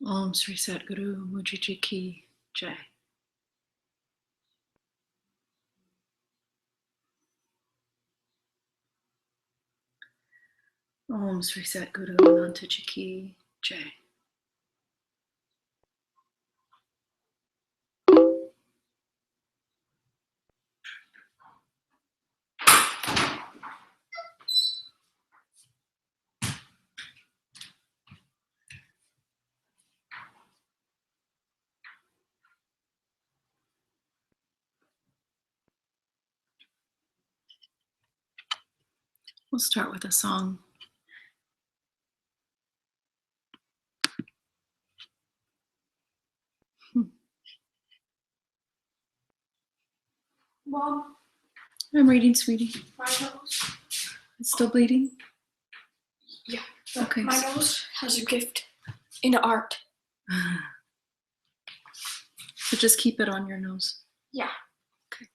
Om Sri Satguru Mujiji Ki Jai. Om Sri Satguru Anantaji Ki Jai. We'll start with a song. Mom, I'm reading, sweetie. my nose. It's still bleeding? Yeah. Okay. My nose has a gift in art. So just keep it on your nose. Yeah. Okay.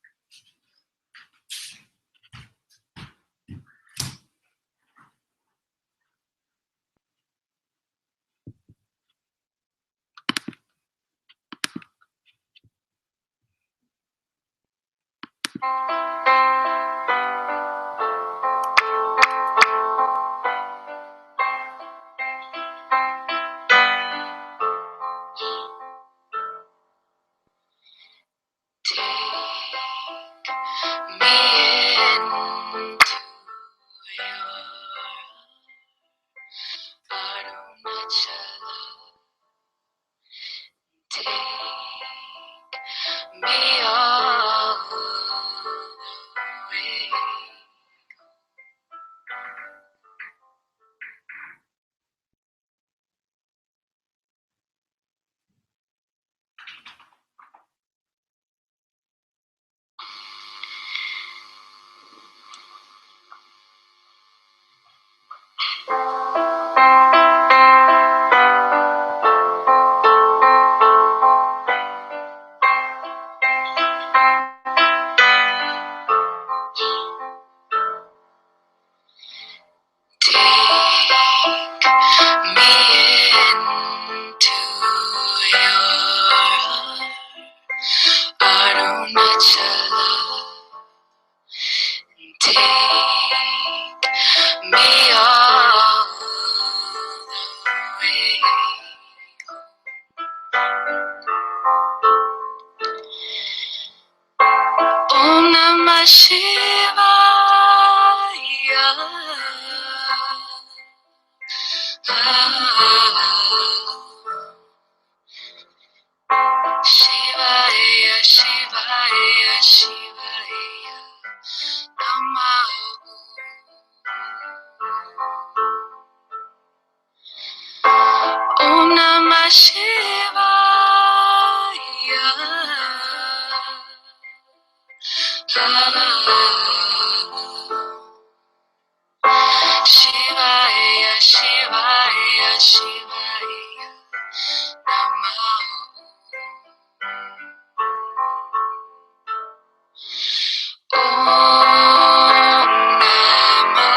Shivaya, Shivaya, Shivaya, Namaha. Om Namah Shivaya. Shivaya, Shivaya, Shivaya, Namaha. Om Namah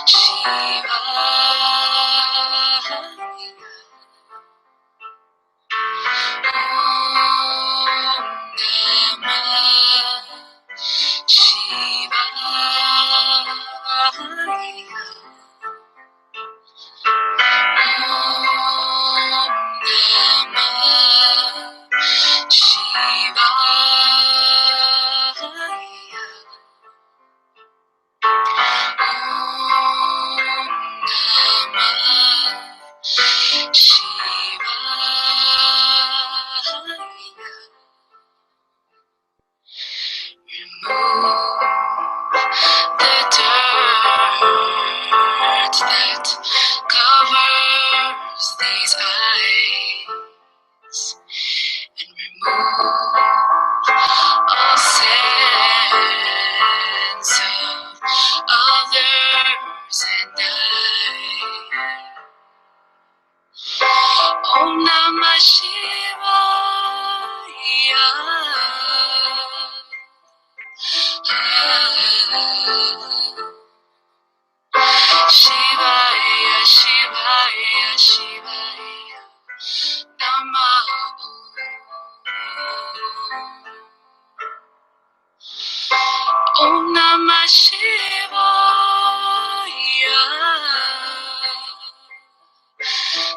Shivaya. Om Namah Shivaya. Om Namah Shivaya. Om Namah Shivaya. Remove the dirt that covers these eyes, and remove all sense of others and I. Om Namah Shivaya.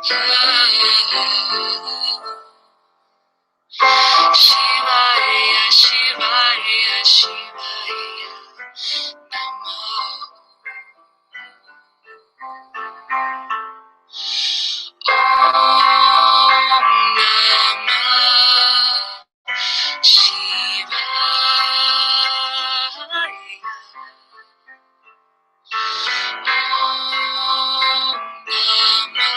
Shivaya, Shivaya, Shivaya, Namo. Om Namah Shivaya. Om Namah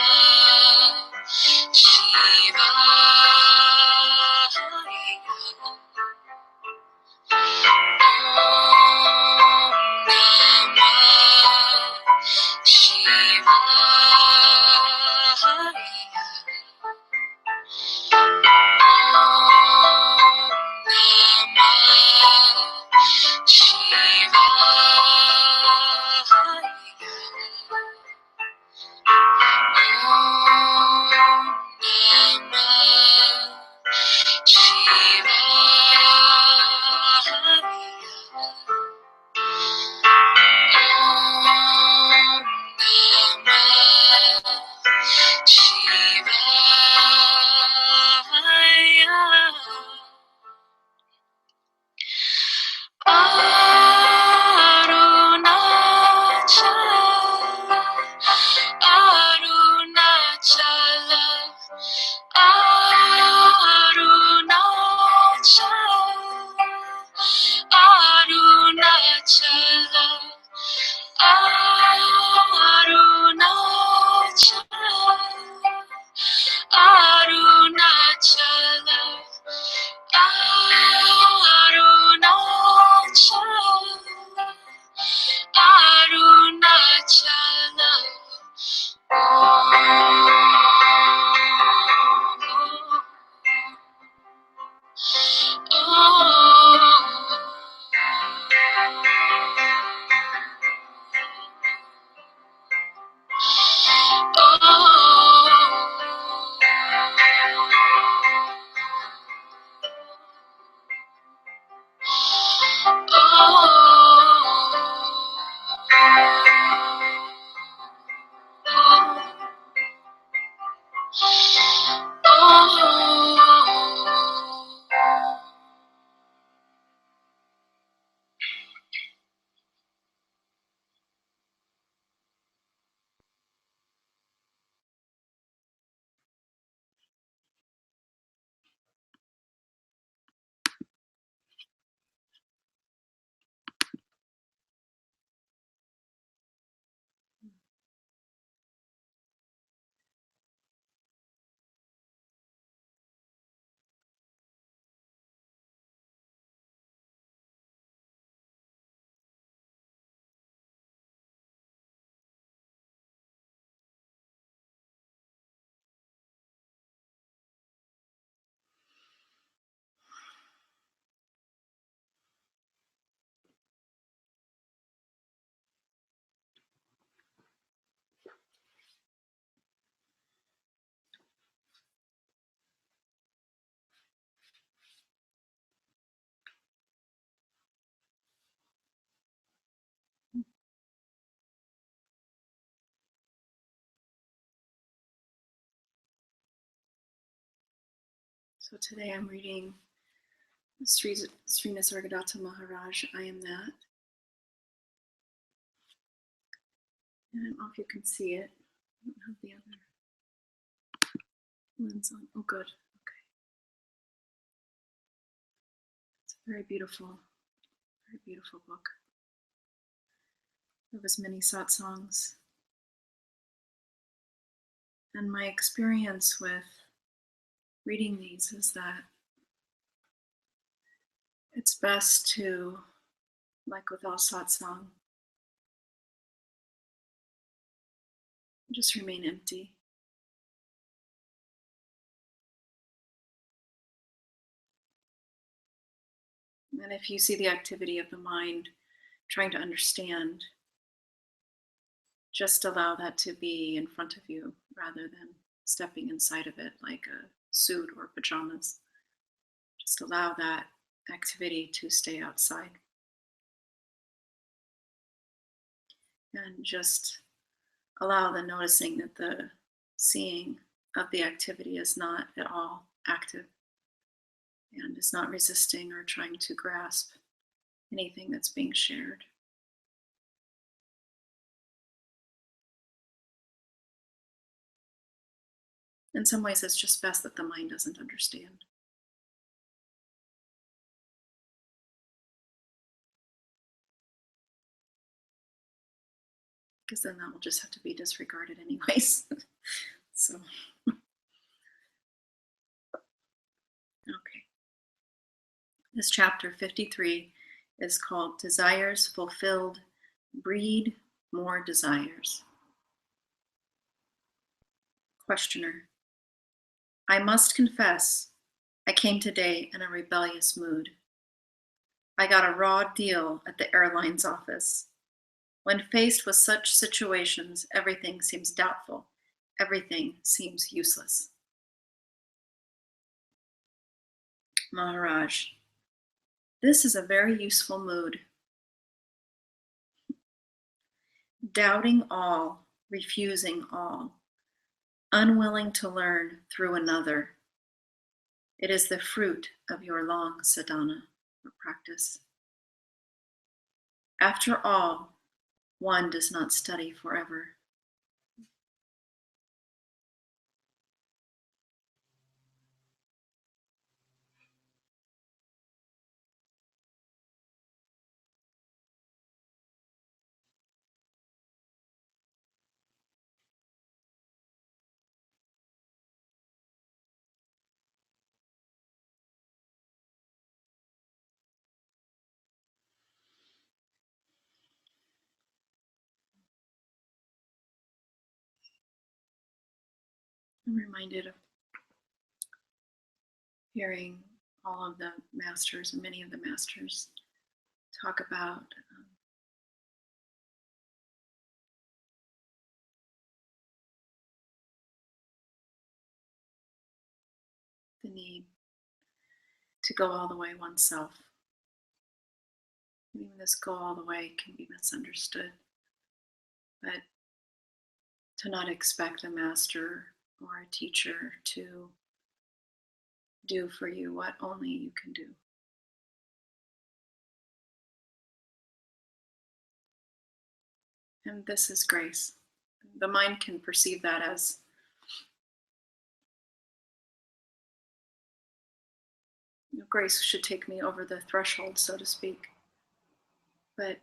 Shivaya. So today I'm reading Sri Nisargadatta Maharaj, I Am That. And I don't know if you can see it. I don't have the other lens on. Oh, good. Okay. It's a very beautiful book. Of his many satsangs. And my experience with reading these is that it's best to, like with all satsang, just remain empty. And if you see the activity of the mind trying to understand, just allow that to be in front of you rather than stepping inside of it like a suit or pajamas. Just allow that activity to stay outside. And just allow the noticing that the seeing of the activity is not at all active and is not resisting or trying to grasp anything that's being shared. In some ways, it's just best that the mind doesn't understand. Because then that will just have to be disregarded anyways. So, okay. This chapter 53 is called Desires Fulfilled Breed More Desires. Questioner: I must confess, I came today in a rebellious mood. I got a raw deal at the airline's office. When faced with such situations, everything seems doubtful. Everything seems useless. Maharaj: this is a very useful mood. Doubting all, refusing all, unwilling to learn through another. It is the fruit of your long sadhana or practice. After all, one does not study forever. I'm reminded of hearing all of the masters, and many of the masters, talk about the need to go all the way oneself. Even this go all the way can be misunderstood, but to not expect a master or a teacher to do for you what only you can do. And this is grace. The mind can perceive that as grace should take me over the threshold, so to speak. But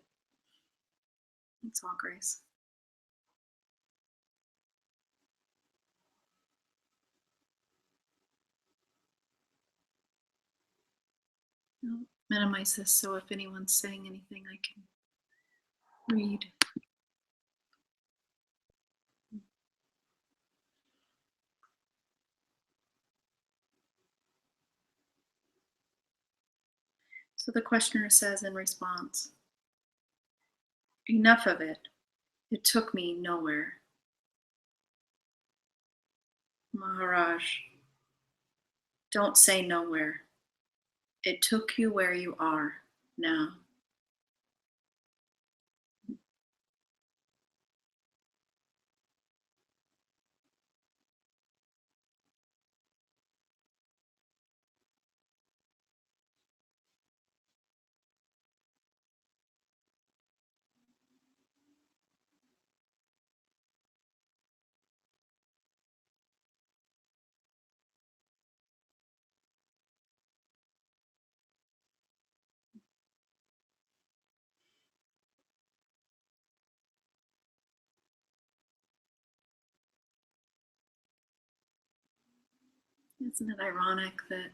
it's all grace. I'll minimize this so if anyone's saying anything, I can read. So the questioner says in response, enough of it. It took me nowhere. Maharaj, don't say nowhere. It took you where you are now. Isn't it ironic that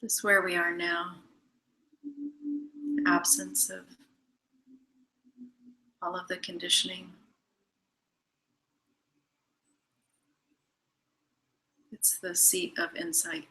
this where we are now, the absence of all of the conditioning, it's the seat of insight.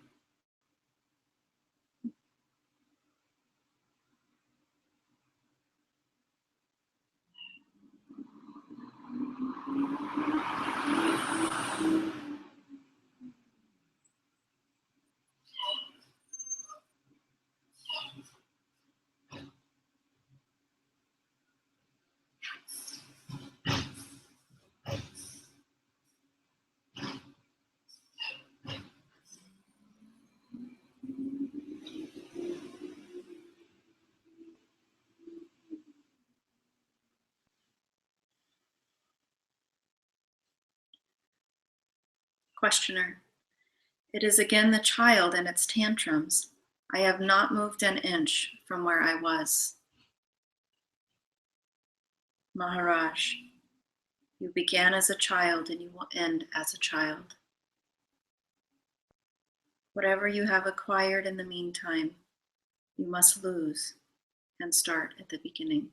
Questioner. It is again the child and its tantrums. I have not moved an inch from where I was. Maharaj. You began as a child and you will end as a child. Whatever you have acquired in the meantime, you must lose and start at the beginning.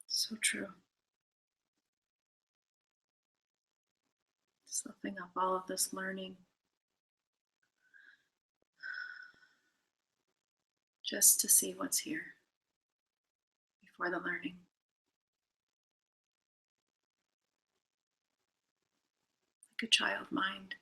So true. Slipping up all of this learning just to see what's here before the learning. Like a child mind.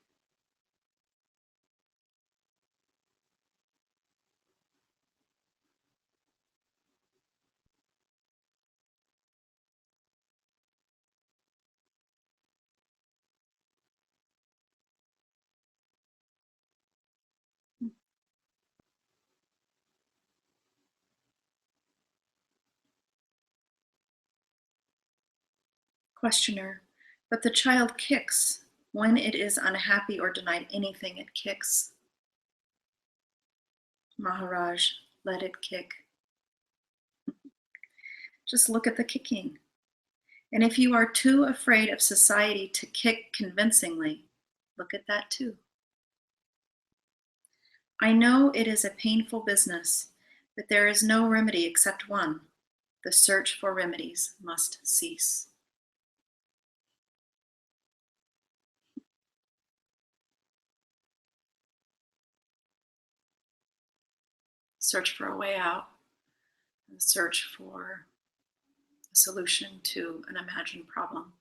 Questioner. But the child kicks. When it is unhappy or denied anything, it kicks. Maharaj, let it kick. Just look at the kicking. And if you are too afraid of society to kick convincingly, look at that too. I know it is a painful business, but there is no remedy except one. The search for remedies must cease. Search for a way out, and search for a solution to an imagined problem.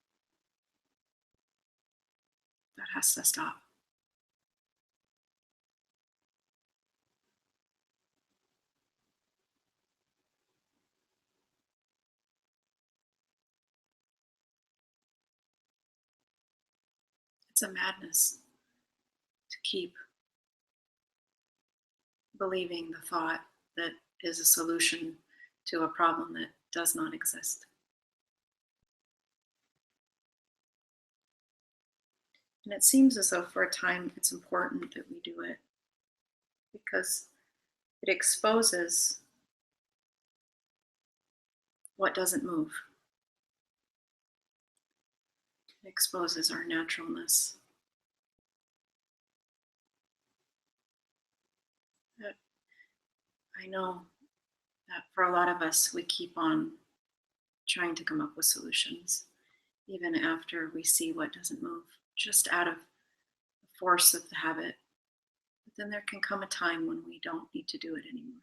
That has to stop. It's a madness to keep believing the thought that is a solution to a problem that does not exist. And it seems as though for a time it's important that we do it because it exposes what doesn't move. It exposes our naturalness. That I know that for a lot of us, we keep on trying to come up with solutions, even after we see what doesn't move, just out of the force of the habit. But then there can come a time when we don't need to do it anymore.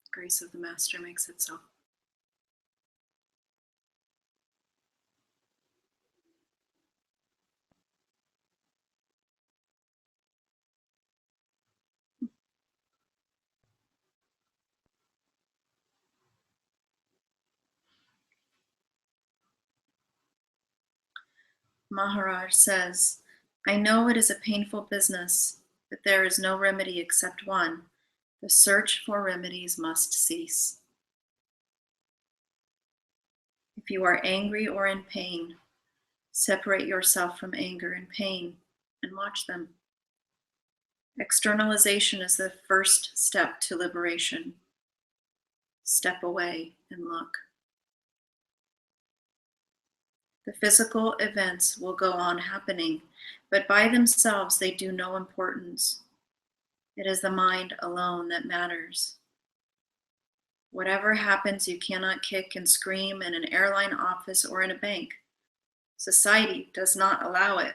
The grace of the Master makes it so. Maharaj says, I know it is a painful business, but there is no remedy except one. The search for remedies must cease. If you are angry or in pain, separate yourself from anger and pain and watch them. Externalization is the first step to liberation. Step away and look. The physical events will go on happening, but by themselves they do no importance. It is the mind alone that matters. Whatever happens, you cannot kick and scream in an airline office or in a bank. Society does not allow it.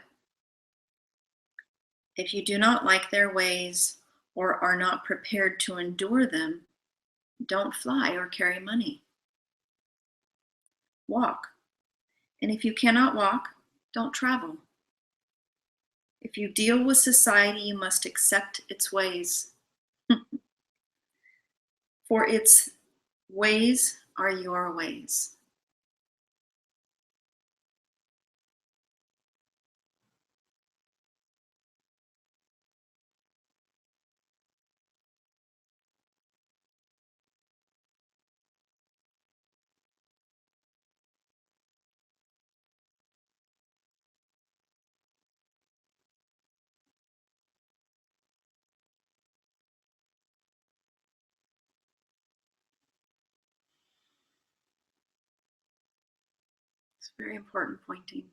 If you do not like their ways or are not prepared to endure them, don't fly or carry money. Walk. And if you cannot walk, don't travel. If If you deal with society, you must accept its ways. For its ways are your ways. It's very important pointing.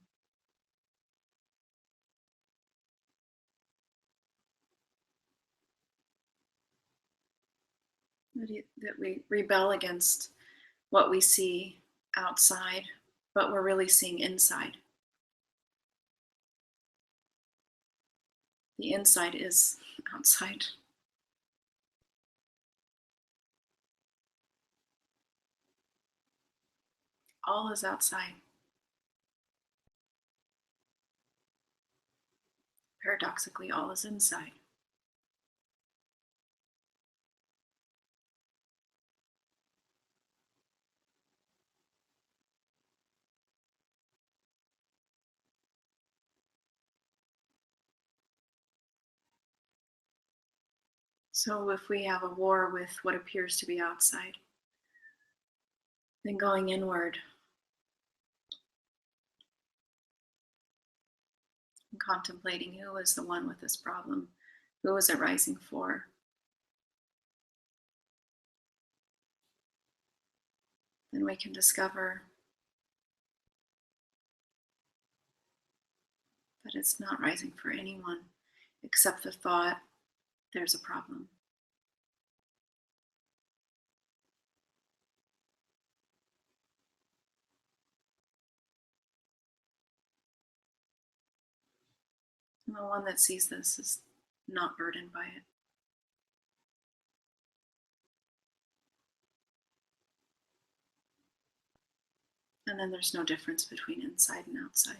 That we rebel against what we see outside, but we're really seeing inside. The inside is outside. All is outside. Paradoxically, all is inside. So if we have a war with what appears to be outside, then going inward and contemplating who is the one with this problem, who is it rising for, then we can discover that it's not rising for anyone except the thought there's a problem. And the one that sees this is not burdened by it. And then there's no difference between inside and outside.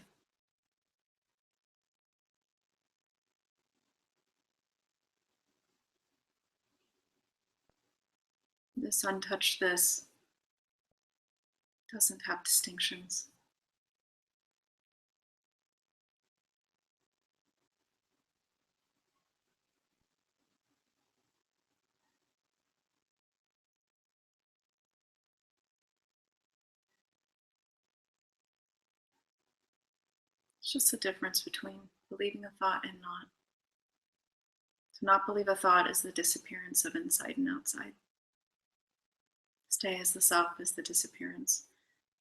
This untouched this doesn't have distinctions. It's just the difference between believing a thought and not. To not believe a thought is the disappearance of inside and outside. Stay as the self is the disappearance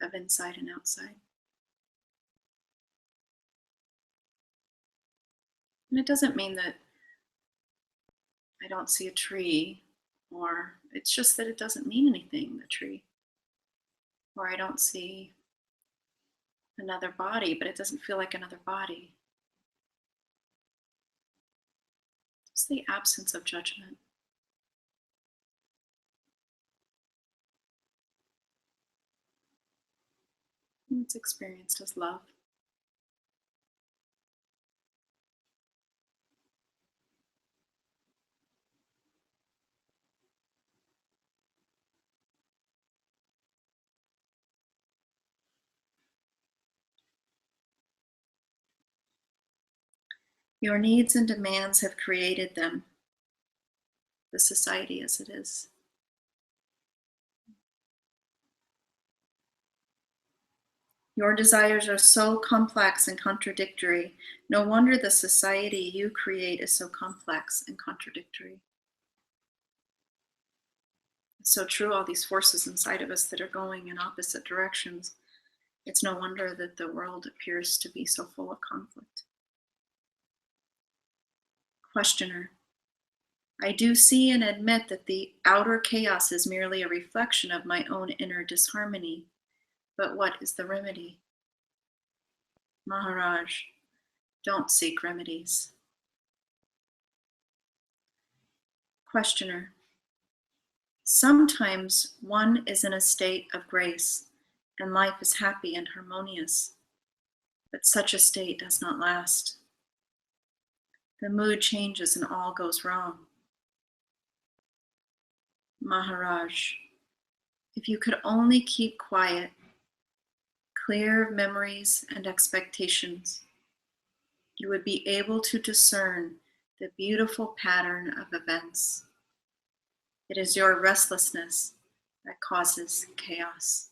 of inside and outside. And it doesn't mean that I don't see a tree, or it's just that it doesn't mean anything, the tree. Or I don't see another body, but it doesn't feel like another body. It's the absence of judgment. And it's experienced as love. Your needs and demands have created them, the society as it is. Your desires are so complex and contradictory. No wonder the society you create is so complex and contradictory. It's so true, all these forces inside of us that are going in opposite directions. It's no wonder that the world appears to be so full of conflict. Questioner. I do see and admit that the outer chaos is merely a reflection of my own inner disharmony. But what is the remedy? Maharaj, don't seek remedies. Questioner. Sometimes one is in a state of grace and life is happy and harmonious, but such a state does not last. The mood changes and all goes wrong. Maharaj, if you could only keep quiet, clear of memories and expectations, you would be able to discern the beautiful pattern of events. It is your restlessness that causes chaos.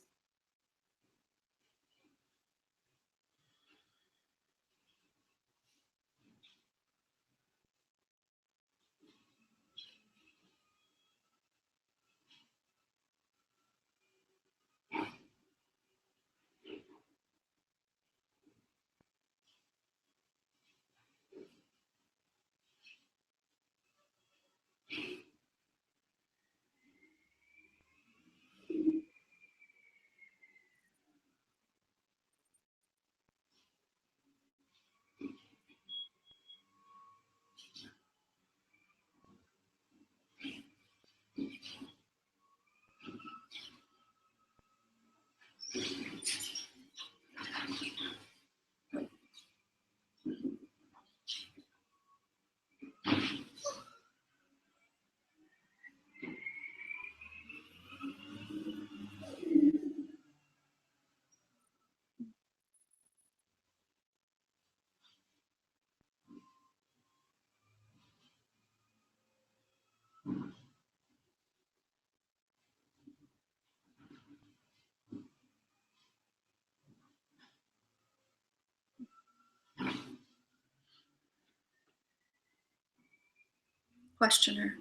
Questioner,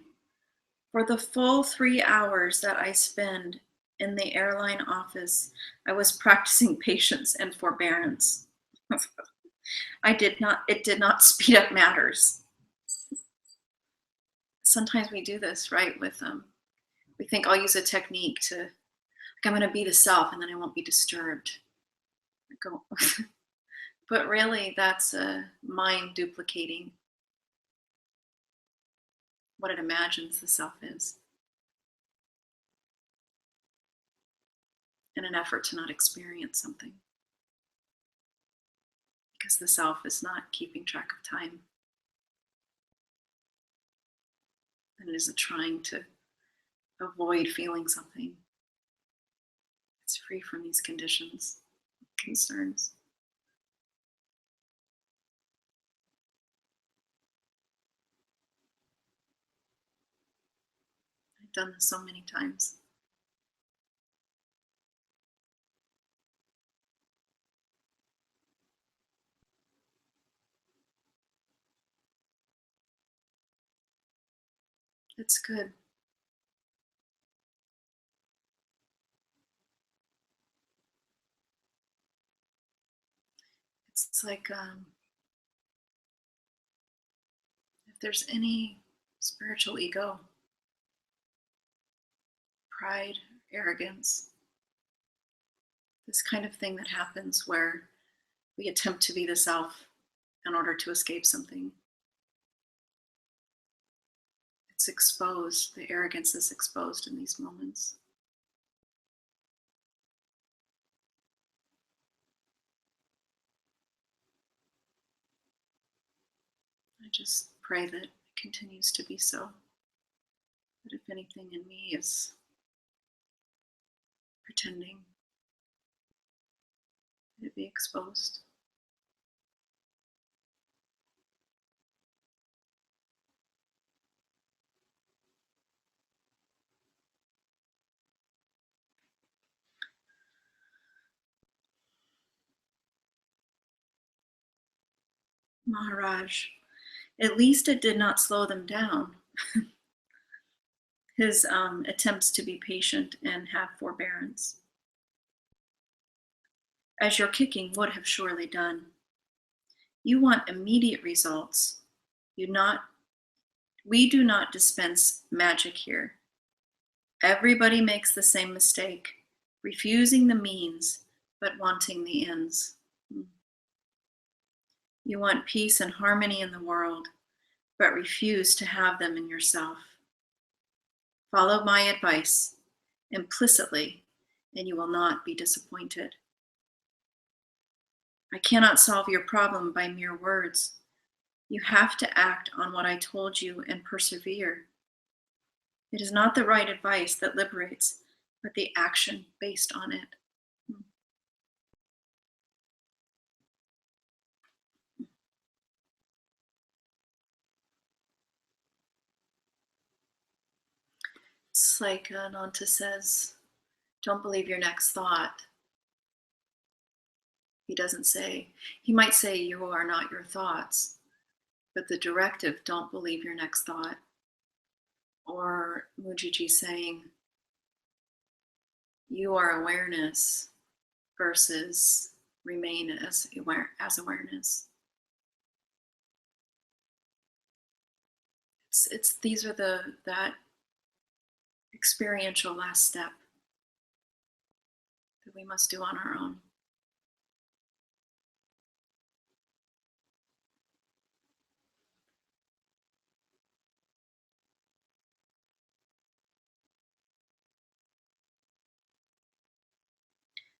for the full 3 hours that I spend in the airline office, I was practicing patience and forbearance. It did not speed up matters. Sometimes we do this, right? We think I'll use a technique to, like, I'm going to be the self and then I won't be disturbed. But really, that's a mind duplicating what it imagines the self is in an effort to not experience something. Because the self is not keeping track of time. And it isn't trying to avoid feeling something. It's free from these conditions, concerns. I've done this so many times. It's good. It's like if there's any spiritual ego, pride, arrogance, this kind of thing that happens where we attempt to be the self in order to escape something. It's exposed, the arrogance is exposed in these moments. I just pray that it continues to be so. That if anything in me is pretending, it be exposed. Maharaj, at least it did not slow them down. His attempts to be patient and have forbearance, as your kicking would have surely done. You want immediate results. We do not dispense magic here. Everybody makes the same mistake, refusing the means, but wanting the ends. You want peace and harmony in the world, but refuse to have them in yourself. Follow my advice implicitly, and you will not be disappointed. I cannot solve your problem by mere words, You have to act on what I told you and persevere. It is not the right advice that liberates, but the action based on it. It's like Nanta says, don't believe your next thought. He doesn't say, he might say, you are not your thoughts, but the directive, don't believe your next thought. Or Mujiji saying, you are awareness versus remain as awareness. It's these are that experiential last step that we must do on our own.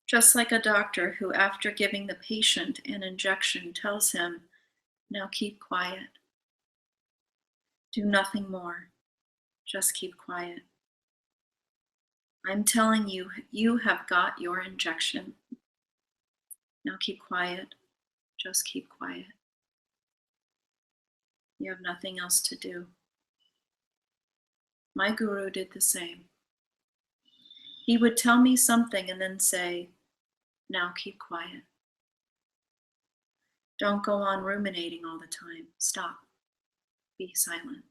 Just like a doctor who, after giving the patient an injection, tells him, now keep quiet. Do nothing more. Just keep quiet. I'm telling you, you have got your injection. Now keep quiet. Just keep quiet. You have nothing else to do. My guru did the same. He would tell me something and then say, now keep quiet. Don't go on ruminating all the time. Stop. Be silent.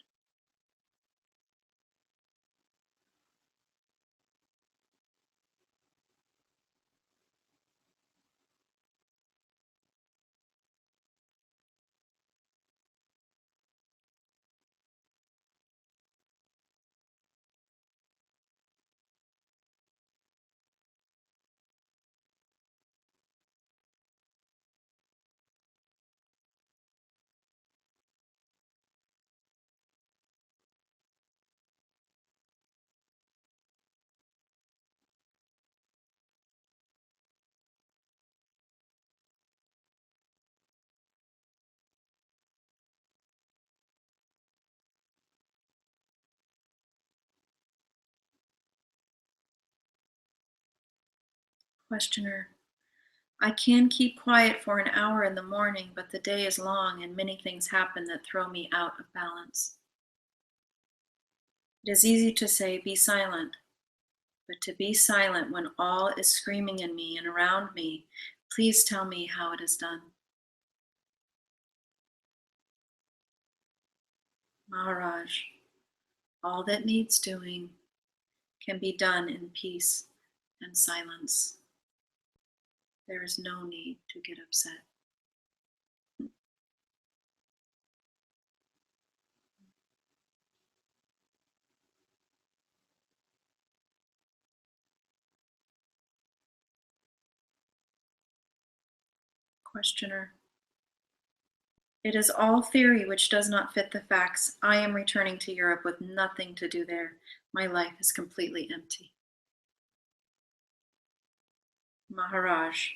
Questioner. I can keep quiet for an hour in the morning, but the day is long and many things happen that throw me out of balance. It is easy to say, be silent, but to be silent when all is screaming in me and around me, please tell me how it is done. Maharaj, all that needs doing can be done in peace and silence. There is no need to get upset. Questioner. It is all theory which does not fit the facts. I am returning to Europe with nothing to do there. My life is completely empty. Maharaj,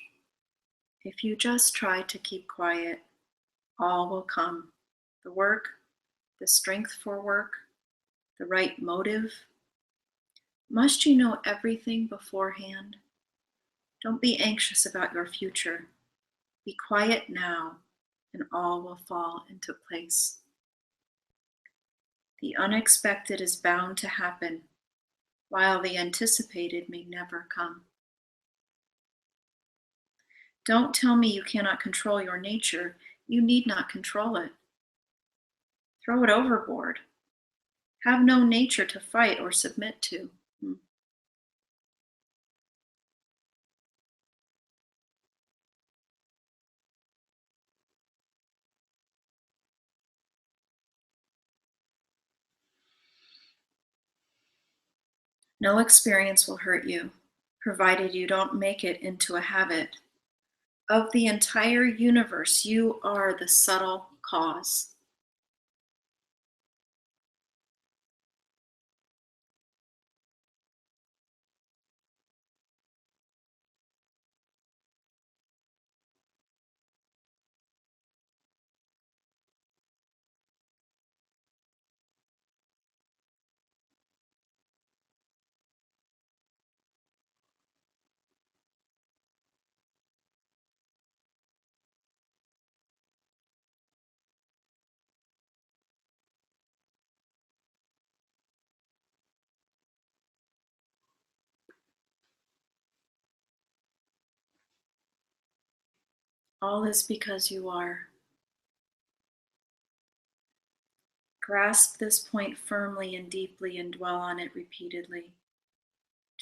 if you just try to keep quiet, all will come. The work, the strength for work, the right motive. Must you know everything beforehand? Don't be anxious about your future. Be quiet now, and all will fall into place. The unexpected is bound to happen, while the anticipated may never come. Don't tell me you cannot control your nature. You need not control it. Throw it overboard. Have no nature to fight or submit to. No experience will hurt you, provided you don't make it into a habit. Of the entire universe, you are the subtle cause. All is because you are. Grasp this point firmly and deeply and dwell on it repeatedly.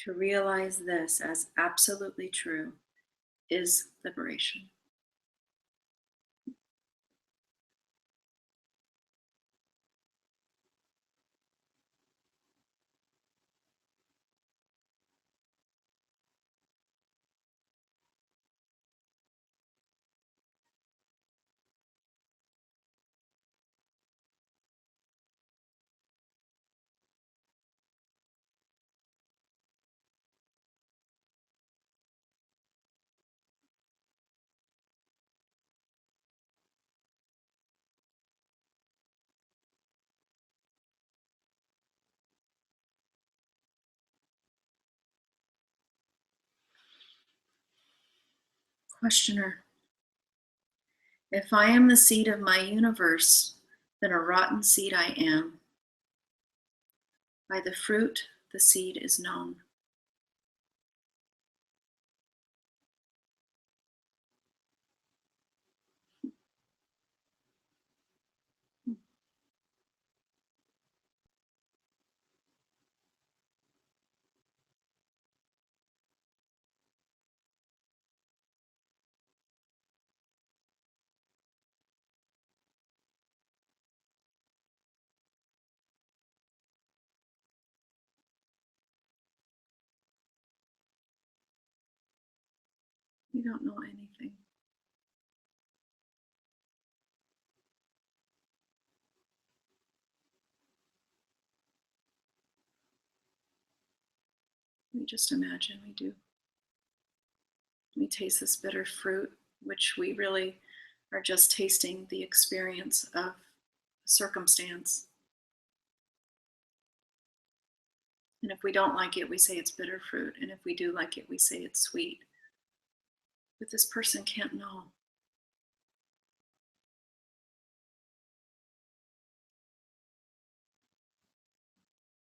To realize this as absolutely true is liberation. Questioner. If I am the seed of my universe, then a rotten seed I am. By the fruit, the seed is known. We don't know anything. We just imagine we do. We taste this bitter fruit, which we really are just tasting the experience of circumstance. And if we don't like it, we say it's bitter fruit. And if we do like it, we say it's sweet. But this person can't know.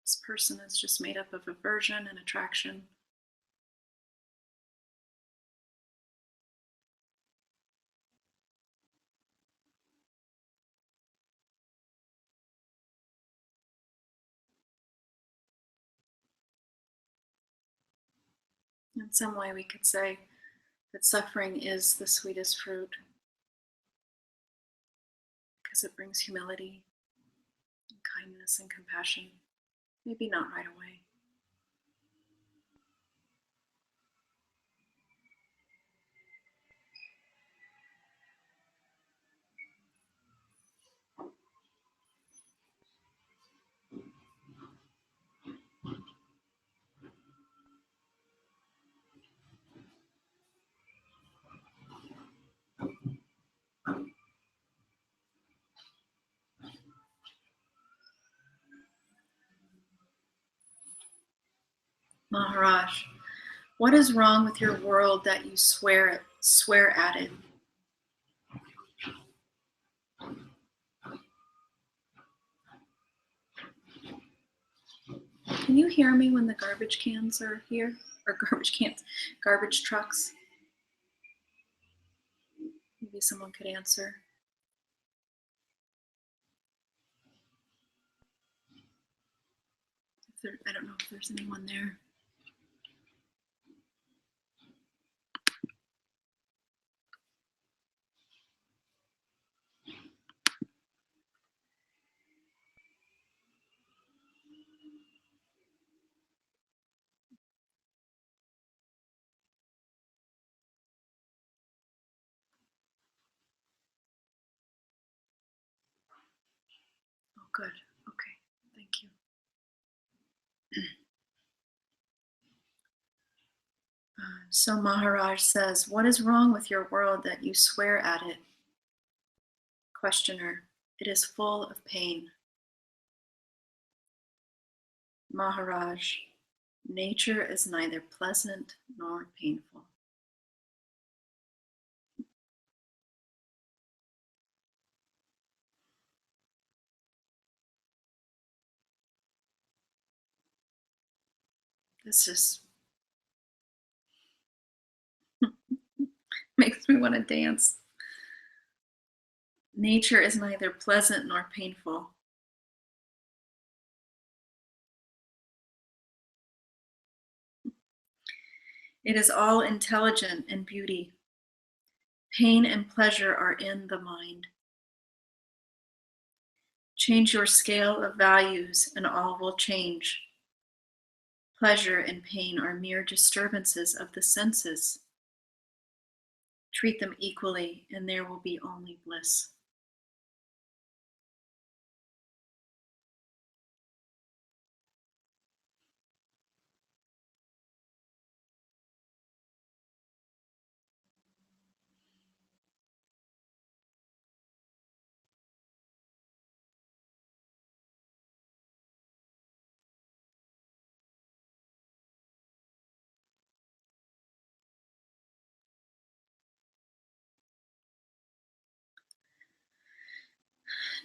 This person is just made up of aversion and attraction. In some way, we could say that suffering is the sweetest fruit because it brings humility and kindness and compassion. Maybe not right away. Maharaj, what is wrong with your world that you swear at it? Can you hear me when the garbage cans are here? Or garbage trucks? Maybe someone could answer. I don't know if there's anyone there. Oh, good. Okay. Thank you. So Maharaj says, what is wrong with your world that you swear at it? Questioner, it is full of pain. Maharaj, nature is neither pleasant nor painful. This just makes me want to dance. Nature is neither pleasant nor painful. It is all intelligent and beauty. Pain and pleasure are in the mind. Change your scale of values and all will change. Pleasure and pain are mere disturbances of the senses. Treat them equally and there will be only bliss.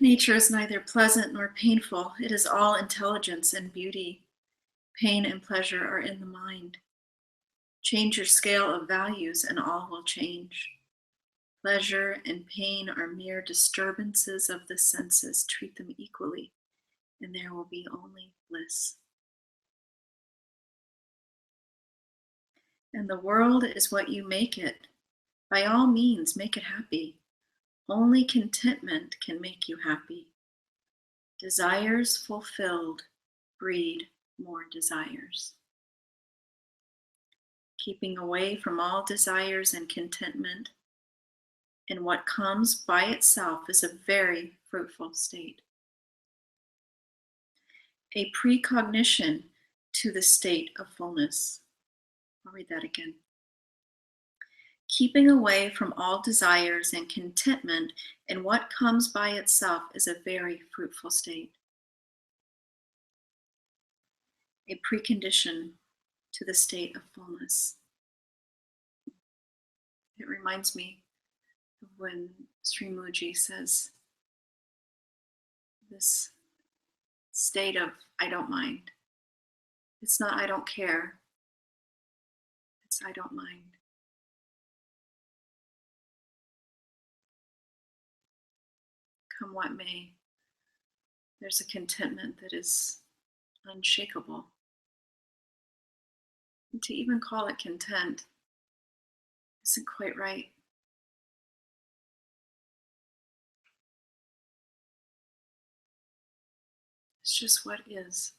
Nature is neither pleasant nor painful. It is all intelligence and beauty. Pain and pleasure are in the mind. Change your scale of values and all will change. Pleasure and pain are mere disturbances of the senses. Treat them equally, and there will be only bliss. And the world is what you make it. By all means, make it happy. Only contentment can make you happy. Desires fulfilled breed more desires. Keeping away from all desires and contentment, and what comes by itself is a very fruitful state. A precognition to the state of fullness. I'll read that again. Keeping away from all desires and contentment, and what comes by itself is a very fruitful state. A precondition to the state of fullness. It reminds me of when Sri Muji says, this state of I don't mind. It's not I don't care, it's I don't mind. Come what may, there's a contentment that is unshakable. And to even call it content isn't quite right. It's just what is.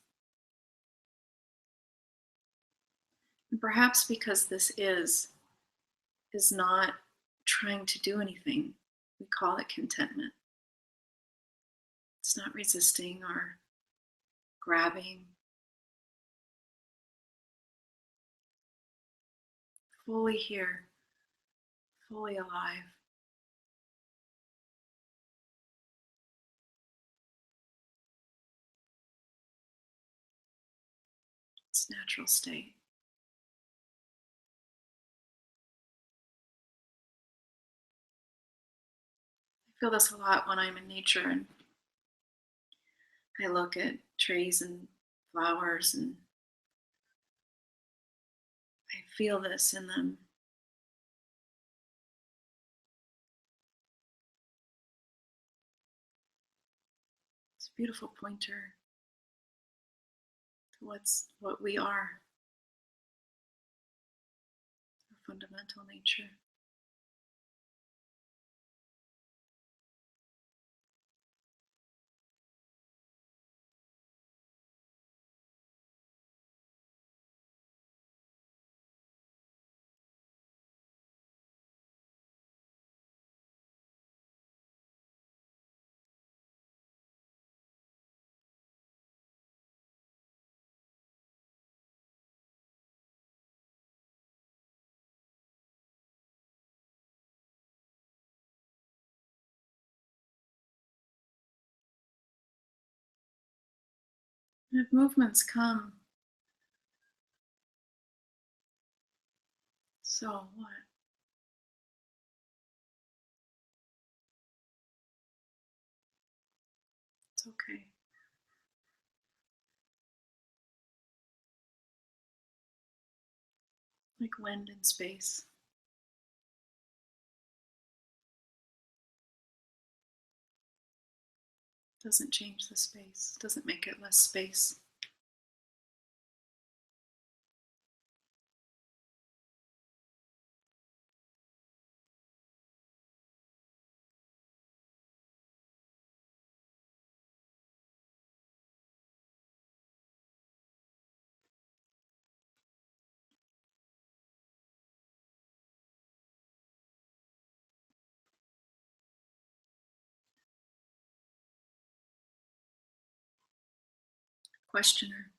And perhaps because this is not trying to do anything, we call it contentment. It's not resisting or grabbing. Fully here, fully alive. Its natural state. I feel this a lot when I'm in nature and I look at trees and flowers and I feel this in them. It's a beautiful pointer to what we are, our fundamental nature. And if movements come, so what? It's okay. Like wind in space. Doesn't change the space, doesn't make it less space. Questioner.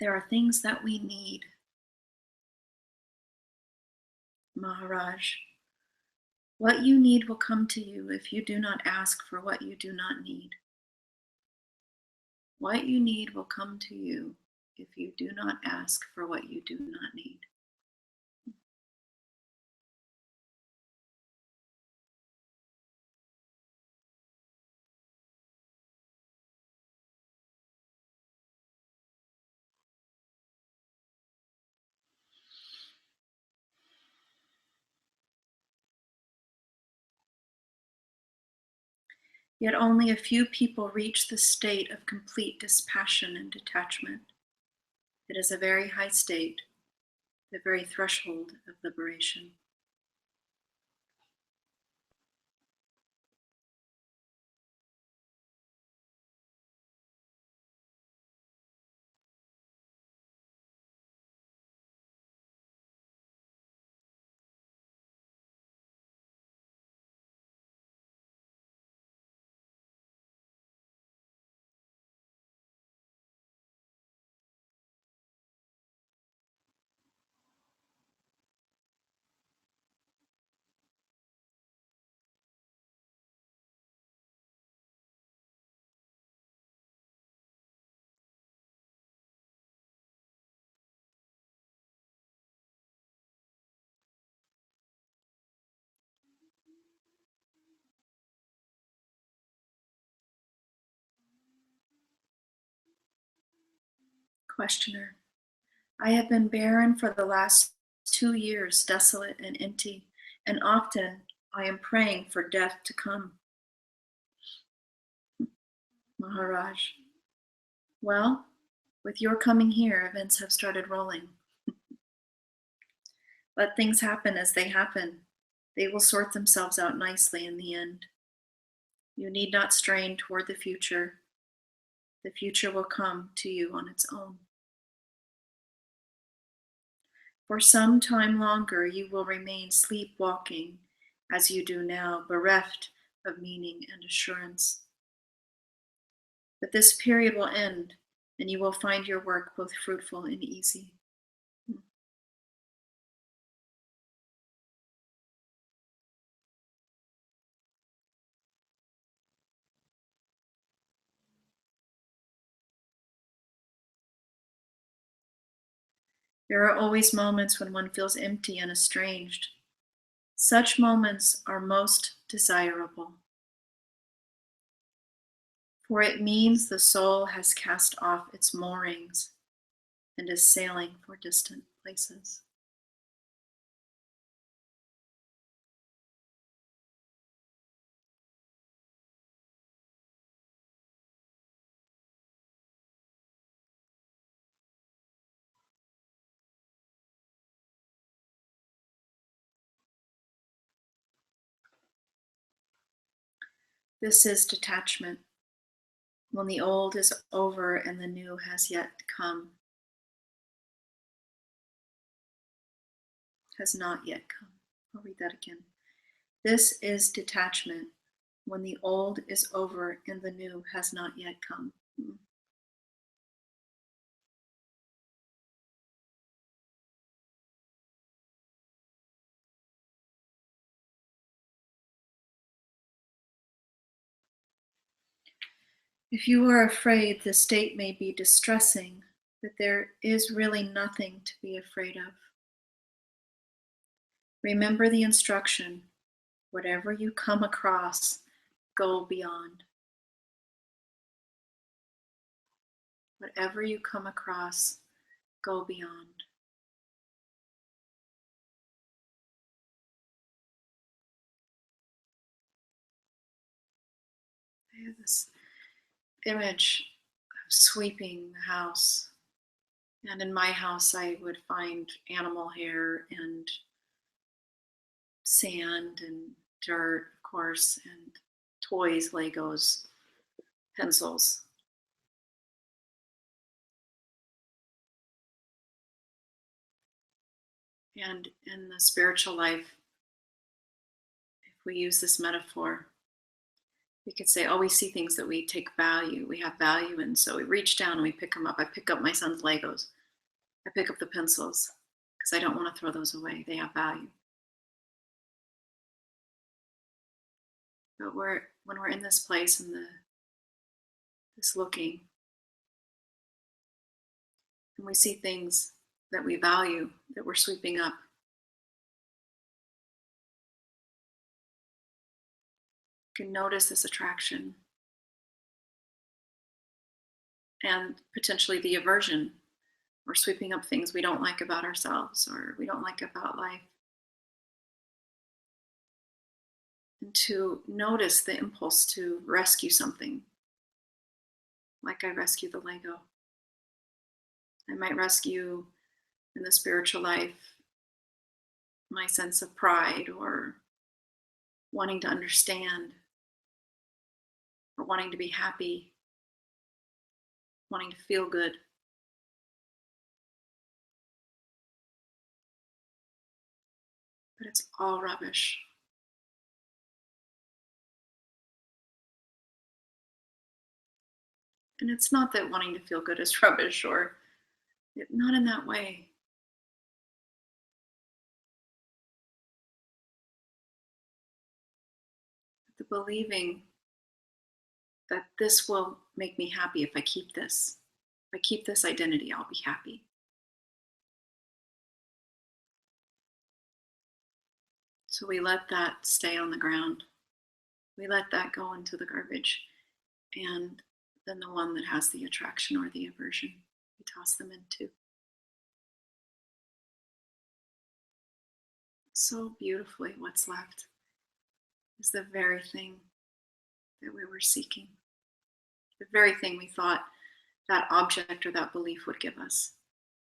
There are things that we need. Maharaj. What you need will come to you if you do not ask for what you do not need. What you need will come to you if you do not ask for what you do not need. Yet only a few people reach the state of complete dispassion and detachment. It is a very high state, the very threshold of liberation. Questioner. I have been barren for the last 2 years, desolate and empty, and often I am praying for death to come. Maharaj. Well, with your coming here, events have started rolling. Let things happen as they happen. They will sort themselves out nicely in the end. You need not strain toward the future. The future will come to you on its own. For some time longer, you will remain sleepwalking as you do now, bereft of meaning and assurance. But this period will end, and you will find your work both fruitful and easy. There are always moments when one feels empty and estranged. Such moments are most desirable, for it means the soul has cast off its moorings and is sailing for distant places. This is detachment, when the old is over and the new has yet come, has not yet come. I'll read that again. This is detachment, when the old is over and the new has not yet come. If you are afraid the state may be distressing, but there is really nothing to be afraid of. Remember the instruction, whatever you come across, go beyond. Whatever you come across, go beyond. I have this image of sweeping the house. And in my house, I would find animal hair and sand and dirt, of course, and toys, Legos, pencils. And in the spiritual life, if we use this metaphor, we could say, oh, we see things that we take value, we have value in. So we reach down and we pick them up. I pick up my son's Legos. I pick up the pencils because I don't want to throw those away. They have value. But when we're in this place and this looking, and we see things that we value that we're sweeping up, you can notice this attraction and potentially the aversion. We're sweeping up things we don't like about ourselves or we don't like about life. And to notice the impulse to rescue something, like I rescue the Lego. I might rescue in the spiritual life my sense of pride or wanting to understand or wanting to be happy, wanting to feel good. But it's all rubbish. And it's not that wanting to feel good is rubbish, or not in that way. But the believing that this will make me happy if I keep this. If I keep this identity, I'll be happy. So we let that stay on the ground. We let that go into the garbage. And then the one that has the attraction or the aversion, we toss them into. So beautifully, what's left is the very thing that we were seeking, the very thing we thought that object or that belief would give us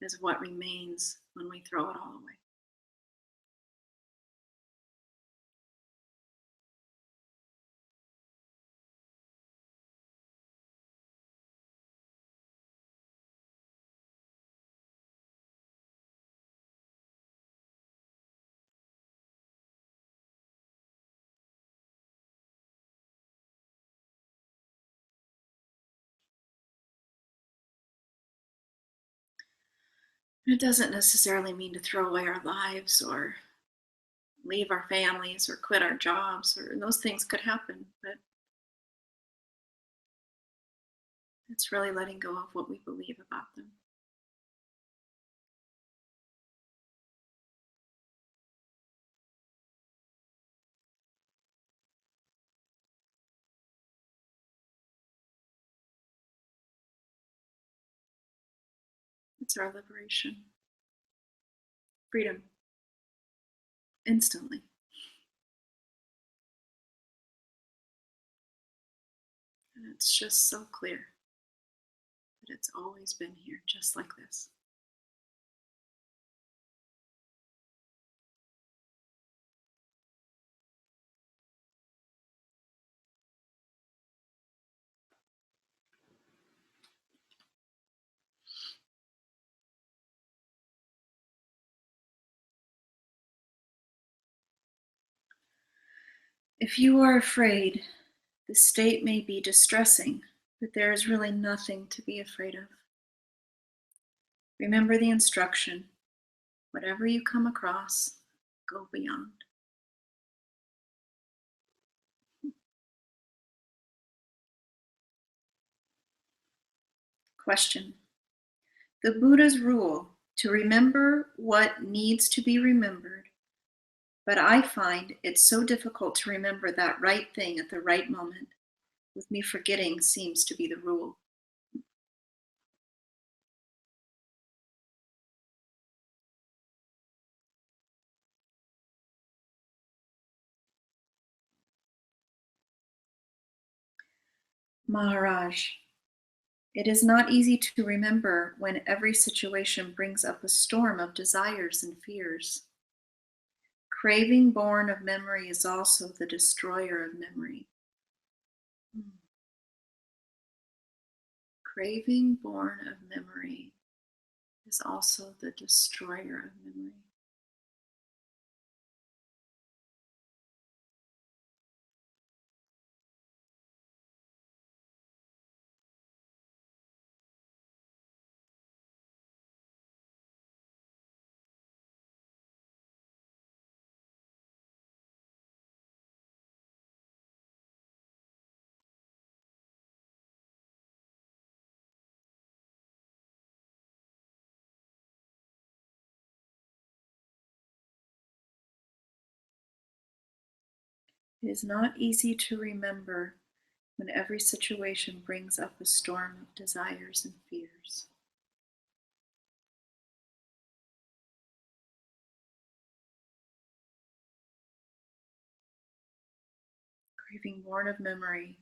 is what remains when we throw it all away. It doesn't necessarily mean to throw away our lives or leave our families or quit our jobs, or those things could happen, but it's really letting go of what we believe about them. It's our liberation. Freedom. Instantly. And it's just so clear that it's always been here, just like this. If you are afraid, the state may be distressing, but there is really nothing to be afraid of. Remember the instruction, whatever you come across, go beyond. Question. The Buddha's rule to remember what needs to be remembered, but I find it so difficult to remember that right thing at the right moment. With me forgetting seems to be the rule. Maharaj, it is not easy to remember when every situation brings up a storm of desires and fears. Craving born of memory is also the destroyer of memory. Craving born of memory is also the destroyer of memory. It is not easy to remember when every situation brings up a storm of desires and fears. Craving born of memory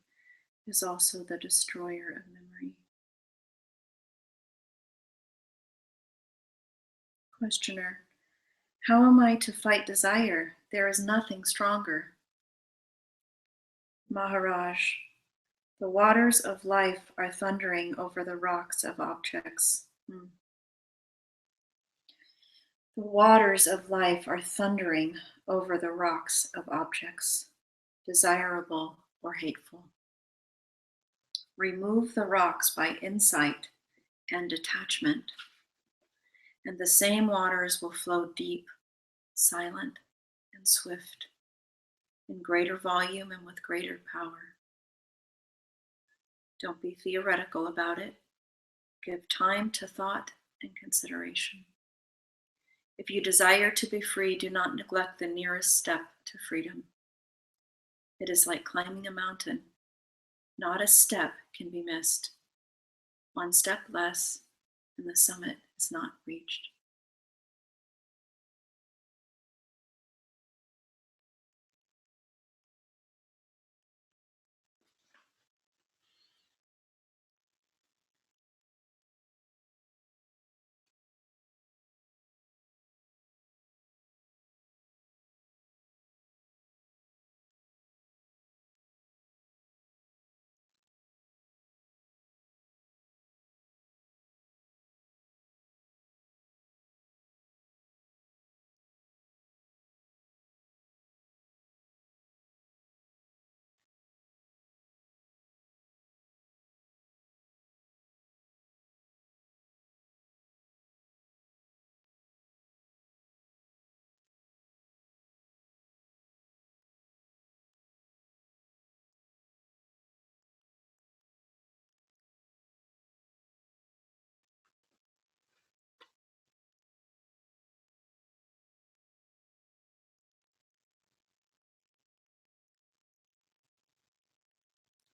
is also the destroyer of memory. Questioner, how am I to fight desire? There is nothing stronger. Maharaj, the waters of life are thundering over the rocks of objects. The waters of life are thundering over the rocks of objects, desirable or hateful. Remove the rocks by insight and detachment, and the same waters will flow deep, silent, and swift, in greater volume and with greater power. Don't be theoretical about it. Give time to thought and consideration. If you desire to be free, do not neglect the nearest step to freedom. It is like climbing a mountain. Not a step can be missed. One step less, and the summit is not reached.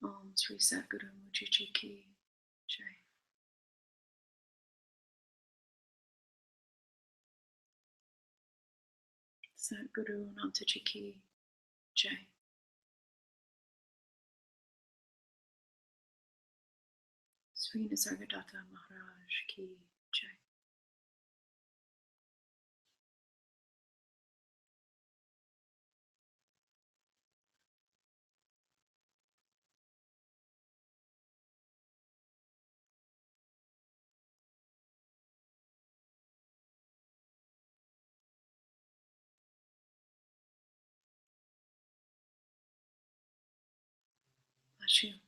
Om Sri Satguru Mujichi Ki Jai. Satguru Namtaji Ki Jai. Sri Nisargadatta Maharaj Ki Jai. Bless you.